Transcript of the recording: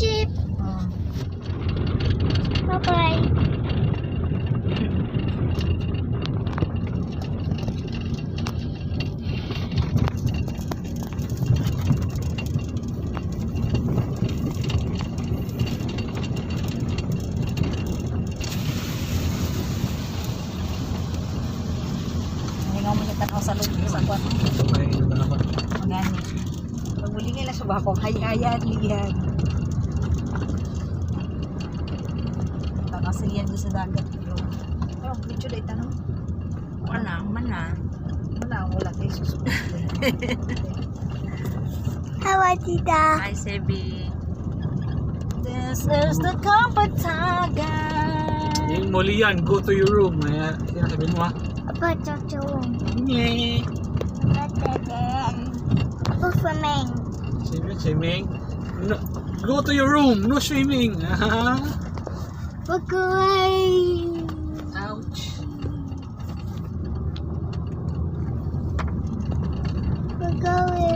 ship. Bye-bye. Ngayon mo kita sa loob sa kwarto. Magani. Paguli nila sa bakong hay-hayan liyan. Kakasiliyan doon sa dagat. Pero video na itanong. Mana? Wala, wala kayo susunod. Hello, Tita. Hi, Sebi. This is the Kapatagan. Yung muli yan, go to your room. Ay, sinasabi mo ha. Apa cocok? Nye. Apa swimming? Swimming? No, go to your room, no swimming. Bye-bye. Ouch. Bye-bye.